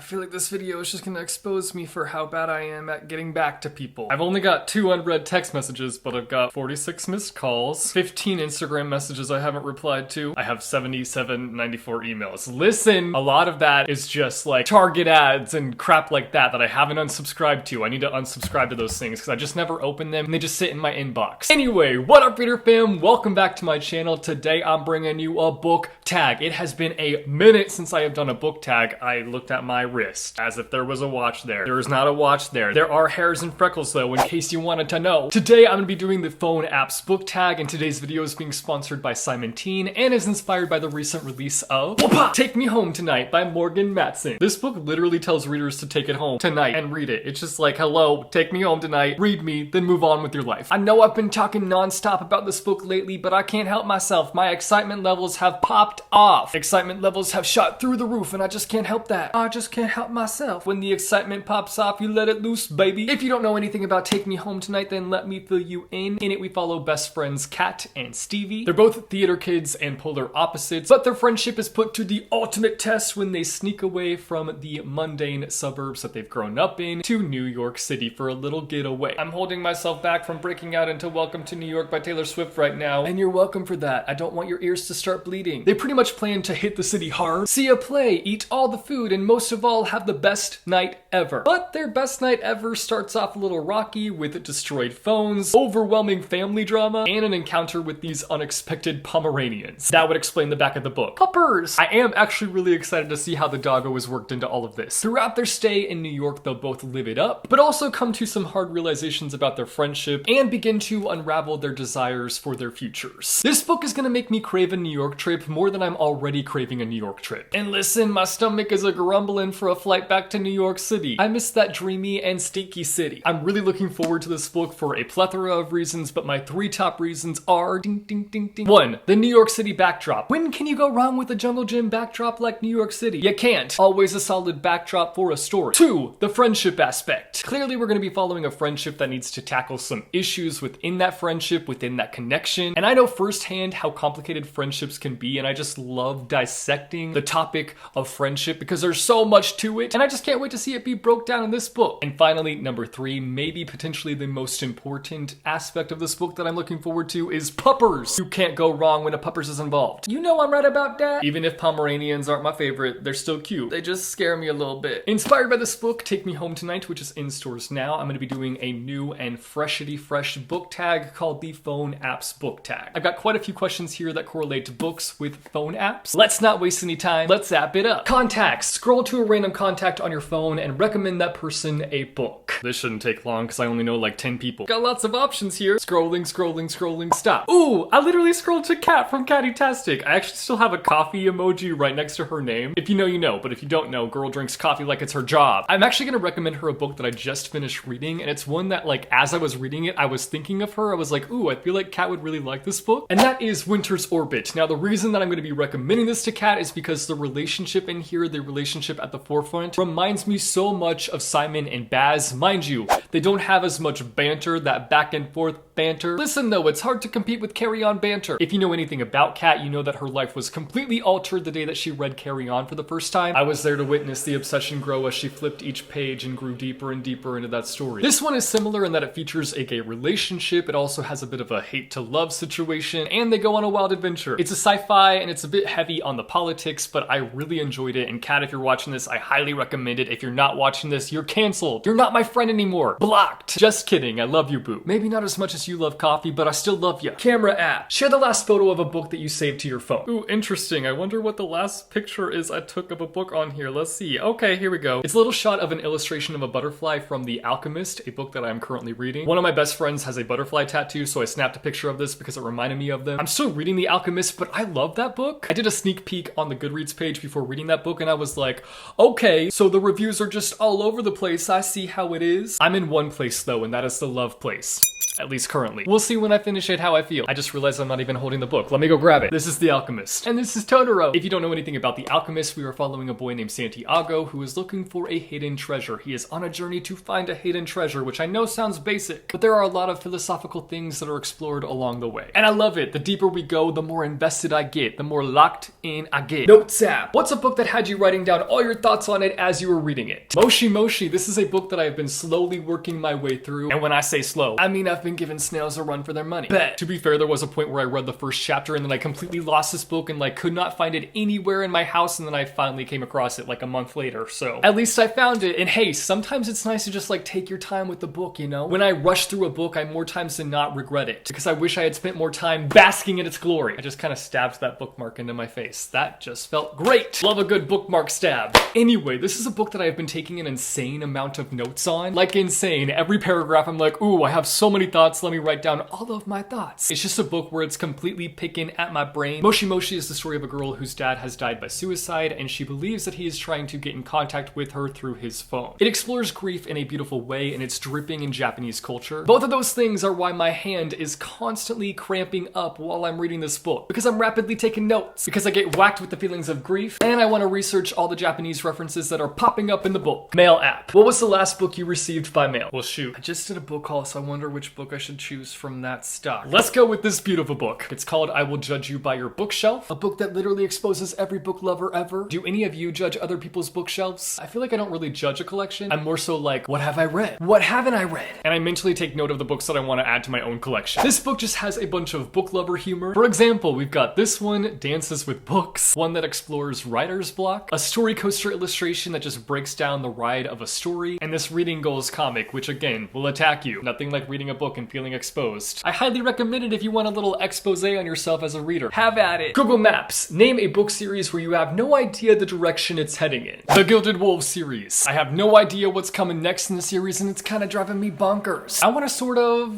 I feel like this video is just gonna expose me for how bad I am at getting back to people. I've only got 2 unread text messages, but I've got 46 missed calls, 15 Instagram messages I haven't replied to. I have 94 emails. Listen, a lot of that is just like Target ads and crap like that I haven't unsubscribed to. I need to unsubscribe to those things because I just never open them and they just sit in my inbox. Anyway, what up, reader fam? Welcome back to my channel. Today I'm bringing you a book tag. It has been a minute since I have done a book tag. I looked at my wrist as if there was a watch there. There is not a watch there. There are hairs and freckles though, in case you wanted to know. Today I'm going to be doing the phone apps book tag, and today's video is being sponsored by Simon Teen and is inspired by the recent release of Take Me Home Tonight by Morgan Matson. This book literally tells readers to take it home tonight and read it. It's just like, hello, take me home tonight, read me, then move on with your life. I know I've been talking non-stop about this book lately, but I can't help myself. My excitement levels have popped off. Excitement levels have shot through the roof, and I just can't help that. I just can't help myself. When the excitement pops off, you let it loose, baby. If you don't know anything about Take Me Home Tonight, then let me fill you in. In it, we follow best friends Kat and Stevie. They're both theater kids and polar opposites, but their friendship is put to the ultimate test when they sneak away from the mundane suburbs that they've grown up in to New York City for a little getaway. I'm holding myself back from breaking out into Welcome to New York by Taylor Swift right now, and you're welcome for that. I don't want your ears to start bleeding. They pretty much plan to hit the city hard, see a play, eat all the food, and most of all, have the best night ever. But their best night ever starts off a little rocky with destroyed phones, overwhelming family drama, and an encounter with these unexpected Pomeranians. That would explain the back of the book. Puppers! I am actually really excited to see how the doggo is worked into all of this. Throughout their stay in New York, they'll both live it up, but also come to some hard realizations about their friendship and begin to unravel their desires for their futures. This book is gonna make me crave a New York trip more than I'm already craving a New York trip. And listen, my stomach is a grumbling for a flight back to New York City. I miss that dreamy and stinky city. I'm really looking forward to this book for a plethora of reasons, but my 3 top reasons are ding ding ding ding. 1. The New York City backdrop. When can you go wrong with a jungle gym backdrop like New York City? You can't. Always a solid backdrop for a story. 2. The friendship aspect. Clearly we're going to be following a friendship that needs to tackle some issues within that friendship, within that connection, and I know firsthand how complicated friendships can be, and I just love dissecting the topic of friendship because there's so much to it, and I just can't wait to see it be broke down in this book. And finally, number 3, maybe potentially the most important aspect of this book that I'm looking forward to is puppers. You can't go wrong when a puppers is involved. You know I'm right about that. Even if Pomeranians aren't my favorite, they're still cute. They just scare me a little bit. Inspired by this book, Take Me Home Tonight, which is in stores now, I'm going to be doing a new and freshity fresh book tag called the Phone Apps Book Tag. I've got quite a few questions here that correlate to books with phone apps. Let's not waste any time. Let's app it up. Contacts. Scroll to a random contact on your phone and recommend that person a book. This shouldn't take long because I only know like 10 people. Got lots of options here. Scrolling, scrolling, scrolling. Stop. Ooh, I literally scrolled to Kat from Catty-tastic. I actually still have a coffee emoji right next to her name. If you know, you know, but if you don't know, girl drinks coffee like it's her job. I'm actually going to recommend her a book that I just finished reading, and it's one that, like, as I was reading it, I was thinking of her. I was like, ooh, I feel like Kat would really like this book, and that is Winter's Orbit. Now, the reason that I'm going to be recommending this to Kat is because the relationship in here, the relationship at the forefront, reminds me so much of Simon and Baz. Mind you, they don't have as much banter, that back and forth banter. Listen though, it's hard to compete with Carry On banter. If you know anything about Kat, you know that her life was completely altered the day that she read Carry On for the first time. I was there to witness the obsession grow as she flipped each page and grew deeper and deeper into that story. This one is similar in that it features a gay relationship. It also has a bit of a hate to love situation, and they go on a wild adventure. It's a sci-fi and it's a bit heavy on the politics, but I really enjoyed it. And Kat, if you're watching this, I highly recommend it. If you're not watching this, you're canceled. You're not my friend anymore. Blocked. Just kidding. I love you, boo. Maybe not as much as you love coffee, but I still love you. Camera app. Share the last photo of a book that you saved to your phone. Ooh, interesting. I wonder what the last picture is I took of a book on here. Let's see. Okay, here we go. It's a little shot of an illustration of a butterfly from The Alchemist, a book that I'm currently reading. One of my best friends has a butterfly tattoo, so I snapped a picture of this because it reminded me of them. I'm still reading The Alchemist, but I love that book. I did a sneak peek on the Goodreads page before reading that book, and I was like, okay, so the reviews are just all over the place. I see how it is. I'm in one place though, and that is the love place. At least currently. We'll see when I finish it how I feel. I just realized I'm not even holding the book. Let me go grab it. This is The Alchemist. And this is Totoro. If you don't know anything about The Alchemist, we are following a boy named Santiago who is looking for a hidden treasure. He is on a journey to find a hidden treasure, which I know sounds basic, but there are a lot of philosophical things that are explored along the way. And I love it. The deeper we go, the more invested I get, the more locked in I get. Notes app. What's a book that had you writing down all your thoughts thoughts on it as you were reading it. Moshimoshi, this is a book that I've been slowly working my way through. And when I say slow, I mean I've been giving snails a run for their money. Bet. To be fair, there was a point where I read the first chapter and then I completely lost this book and like could not find it anywhere in my house, and then I finally came across it like a month later. So at least I found it. And hey, sometimes it's nice to just like take your time with the book, you know? When I rush through a book, I more times than not regret it because I wish I had spent more time basking in its glory. I just kind of stabbed that bookmark into my face. That just felt great. Love a good bookmark stab. Anyway, this is a book that I've been taking an insane amount of notes on. Like insane. Every paragraph I'm like, ooh, I have so many thoughts. Let me write down all of my thoughts. It's just a book where it's completely picking at my brain. Moshimoshi is the story of a girl whose dad has died by suicide, and she believes that he is trying to get in contact with her through his phone. It explores grief in a beautiful way, and it's dripping in Japanese culture. Both of those things are why my hand is constantly cramping up while I'm reading this book, because I'm rapidly taking notes, because I get whacked with the feelings of grief, and I want to research all the Japanese references that are popping up in the book. Mail app. What was the last book you received by mail? Well, shoot. I just did a book haul, so I wonder which book I should choose from that stock. Let's go with this beautiful book. It's called I Will Judge You by Your Bookshelf, a book that literally exposes every book lover ever. Do any of you judge other people's bookshelves? I feel like I don't really judge a collection. I'm more so like, what have I read? What haven't I read? And I mentally take note of the books that I want to add to my own collection. This book just has a bunch of book lover humor. For example, we've got this one, Dances with Books, one that explores writer's block, a story coaster illustration that just breaks down the ride of a story, and this reading goals comic, which again, will attack you. Nothing like reading a book and feeling exposed. I highly recommend it if you want a little expose on yourself as a reader. Have at it. Google Maps. Name a book series where you have no idea the direction it's heading in. The Gilded Wolves series. I have no idea what's coming next in the series and it's kind of driving me bonkers. I want to sort of,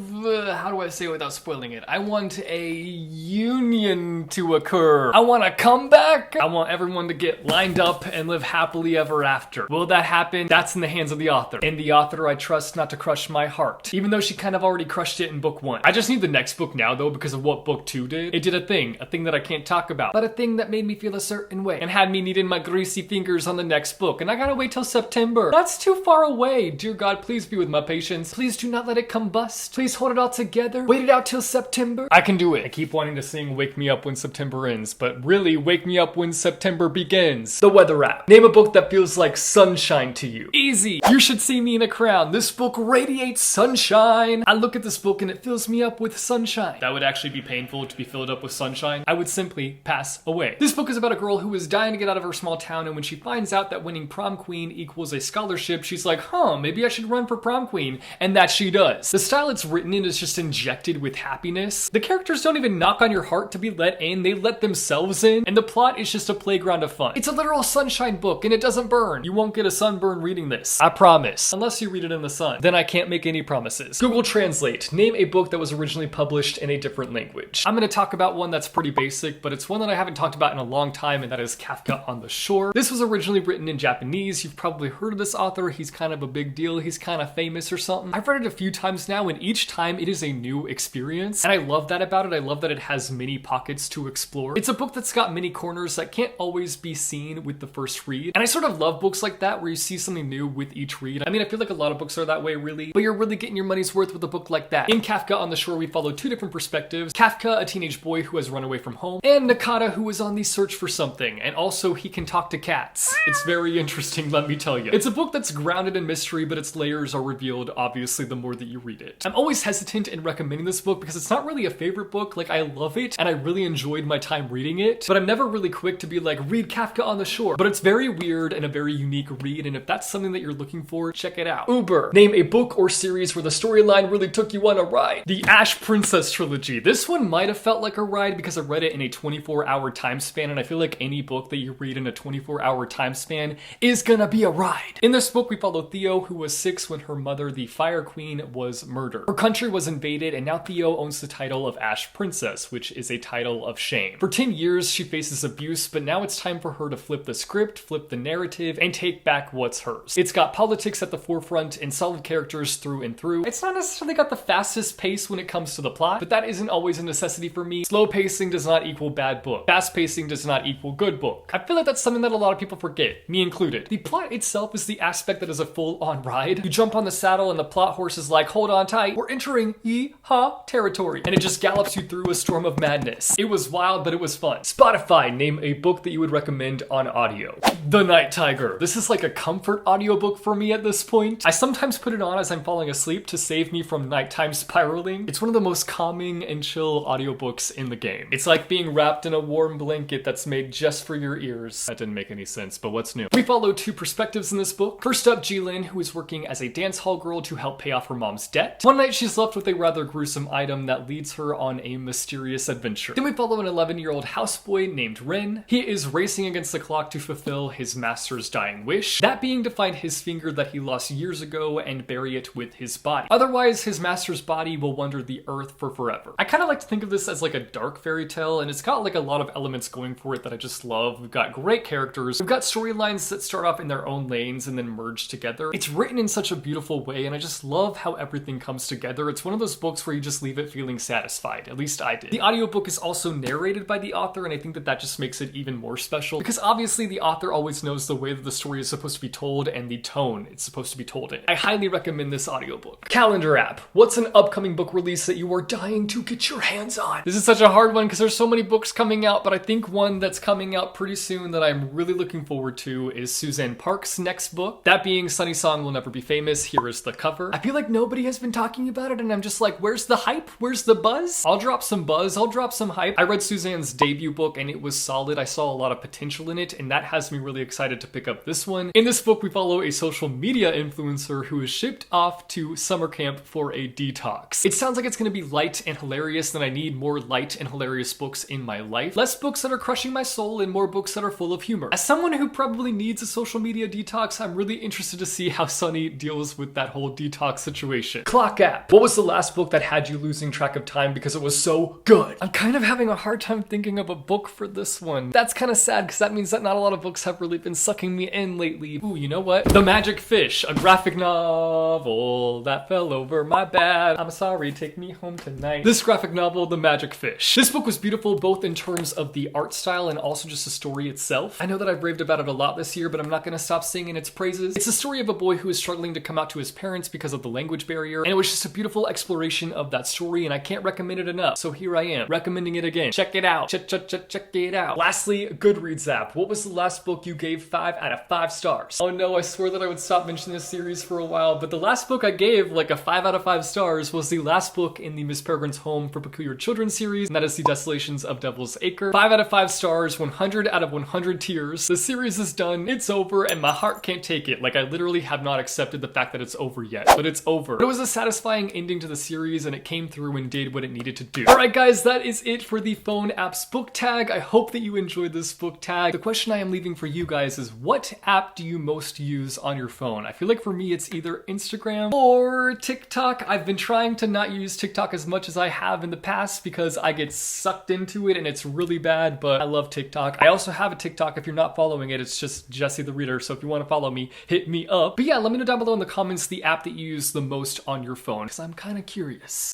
how do I say it without spoiling it? I want a union to occur. I want a comeback. I want everyone to get lined up and live happily ever after. Will that happen? That's in the hands of the author. And the author I trust not to crush my heart, even though she kind of already crushed it in book 1. I just need the next book now though because of what book 2 did. It did a thing that I can't talk about, but a thing that made me feel a certain way and had me needing my greasy fingers on the next book, and I gotta wait till September. That's too far away. Dear God, please be with my patience. Please do not let it combust. Please hold it all together. Wait it out till September. I can do it. I keep wanting to sing Wake Me Up When September Ends, but really wake me up when September begins. The weather app. Name a book that feels like sunshine to you. Easy. You Should See Me in a Crown. This book radiates sunshine. I look at this book and it fills me up with sunshine. That would actually be painful to be filled up with sunshine. I would simply pass away. This book is about a girl who is dying to get out of her small town, and when she finds out that winning prom queen equals a scholarship, she's like, maybe I should run for prom queen. And that she does. The style it's written in is just injected with happiness. The characters don't even knock on your heart to be let in, they let themselves in, and the plot is just a playground of fun. It's a literal sunshine book, and it doesn't burn. You won't get a sunburn reading this. I promise. Unless you read it in the sun. Then I can't make any promises. Google Translate. Name a book that was originally published in a different language. I'm gonna talk about one that's pretty basic, but it's one that I haven't talked about in a long time, and that is Kafka on the Shore. This was originally written in Japanese. You've probably heard of this author. He's kind of a big deal. He's kind of famous or something. I've read it a few times now, and each time it is a new experience, and I love that about it. I love that it has many pockets to explore. It's a book that's got many corners that can't always be seen with the first read, and I sort of love books like that where you see something new with each read. I mean, I feel like a lot of books are that way really, but you're really getting your money's worth with a book like that. In Kafka on the Shore, we follow two different perspectives. Kafka, a teenage boy who has run away from home, and Nakata, who is on the search for something, and also he can talk to cats. It's very interesting, let me tell you. It's a book that's grounded in mystery, but its layers are revealed, obviously, the more that you read it. I'm always hesitant in recommending this book because it's not really a favorite book. Like, I love it, and I really enjoyed my time reading it, but I'm never really quick to be like, read Kafka on the Shore. But it's very weird and a very unique read, and if that's something that you're looking for, check it out. Uber. Name a book or series where the storyline really took you on a ride. The Ash Princess Trilogy. This one might have felt like a ride because I read it in a 24-hour time span, and I feel like any book that you read in a 24-hour time span is gonna be a ride. In this book, we follow Theo, who was 6 when her mother, the Fire Queen, was murdered. Her country was invaded, and now Theo owns the title of Ash Princess, which is a title of shame. For 10 years, she faces abuse, but now it's time for her to flip the script, flip the narrative, and take back what's hers. It's got politics at the forefront and solid characters through and through. It's not necessarily got the fastest pace when it comes to the plot, but that isn't always a necessity for me. Slow pacing does not equal bad book. Fast pacing does not equal good book. I feel like that's something that a lot of people forget, me included. The plot itself is the aspect that is a full-on ride. You jump on the saddle and the plot horse is like, hold on tight, we're entering yee-haw territory, and it just gallops you through a storm of madness. It was wild, but it was fun. Spotify. Name a book that you would recommend on audio. The The Night Tiger. This is like a comfort audiobook for me at this point. I sometimes put it on as I'm falling asleep to save me from nighttime spiraling. It's one of the most calming and chill audiobooks in the game. It's like being wrapped in a warm blanket that's made just for your ears. That didn't make any sense, but what's new? We follow two perspectives in this book. First up, Jilin, who is working as a dance hall girl to help pay off her mom's debt. One night she's left with a rather gruesome item that leads her on a mysterious adventure. Then we follow an 11-year-old houseboy named Rin. He is racing against the clock to fulfill his master's dying wish, that being to find his finger that he lost years ago and bury it with his body. Otherwise, his master's body will wander the earth for forever. I kind of like to think of this as like a dark fairy tale, and it's got like a lot of elements going for it that I just love. We've got great characters. We've got storylines that start off in their own lanes and then merge together. It's written in such a beautiful way, and I just love how everything comes together. It's one of those books where you just leave it feeling satisfied. At least I did. The audiobook is also narrated by the author, and I think that that just makes it even more special because obviously the author always knows the way that the story is supposed to be told and the tone it's supposed to be told in. I highly recommend this audiobook. Calendar app. What's an upcoming book release that you are dying to get your hands on? This is such a hard one because there's so many books coming out, but I think one that's coming out pretty soon that I'm really looking forward to is Suzanne Park's next book. That being Sunny Song Will Never Be Famous. Here is the cover. I feel like nobody has been talking about it, and I'm just like, where's the hype? Where's the buzz? I'll drop some buzz. I'll drop some hype. I read Suzanne's debut book and it was solid. I saw a lot of potential in it, and that has me really excited to pick up this one. In this book, we follow a social media influencer who is shipped off to summer camp for a detox. It sounds like it's going to be light and hilarious, and I need more light and hilarious books in my life. Less books that are crushing my soul and more books that are full of humor. As someone who probably needs a social media detox, I'm really interested to see how Sunny deals with that whole detox situation. Clock app. What was the last book that had you losing track of time because it was so good? I'm kind of having a hard time thinking of a book for this one. That's kind of sad because that means that not a lot of books have really been sucking me in lately. Ooh, you know what? The Magic Fish, a graphic novel that fell over my bed. I'm sorry, take me home tonight. This graphic novel, The Magic Fish. This book was beautiful both in terms of the art style and also just the story itself. I know that I've raved about it a lot this year, but I'm not going to stop singing its praises. It's the story of a boy who is struggling to come out to his parents because of the language barrier, and it was just a beautiful exploration of that story, and I can't recommend it enough. So here I am, recommending it again. Check it out. Check it out. Lastly, Goodreads app. What was the last book you gave 5 out of 5 stars? Oh no, I swore that I would stop mentioning this series for a while, but the last book I gave like a 5 out of 5 stars was the last book in the Miss Peregrine's Home for Peculiar Children series, and that is The Desolations of Devil's Acre. 5 out of 5 stars, 100 out of 100 tears. The series is done, it's over, and my heart can't take it. Like, I literally have not accepted the fact that it's over yet, but it's over. But it was a satisfying ending to the series, and it came through and did what it needed to do. Alright guys, that is it for the phone app's book tag. I hope that you enjoyed this book tag. The question I am leaving for you guys is, what app do you most use on your phone? I feel like for me it's either Instagram or TikTok. I've been trying to not use TikTok as much as I have in the past because I get sucked into it and it's really bad, but I love TikTok. I also have a TikTok. If you're not following it, it's just Jesse the Reader, so if you want to follow me, hit me up. But yeah, let me know down below in the comments the app that you use the most on your phone, because I'm kind of curious.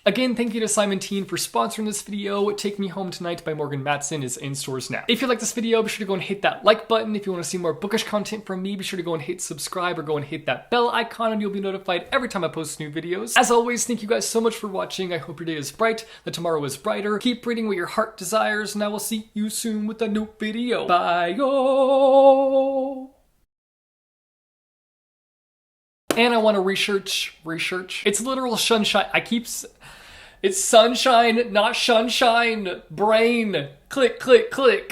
Again, thank you to Simon Teen for sponsoring this video. Take Me Home Tonight by Morgan Matson is in stores now. If you like this video, be sure to go and hit that like button. If you want to see more bookish content from me, be sure to go and hit subscribe or go and hit that bell icon and you'll be notified every time I post new videos. As always, thank you guys so much for watching. I hope your day is bright, that tomorrow is brighter. Keep reading what your heart desires, and I will see you soon with a new video. Bye-yo! And I want to research. It's literal sunshine. It's sunshine, not sunshine. Brain. Click, click, click.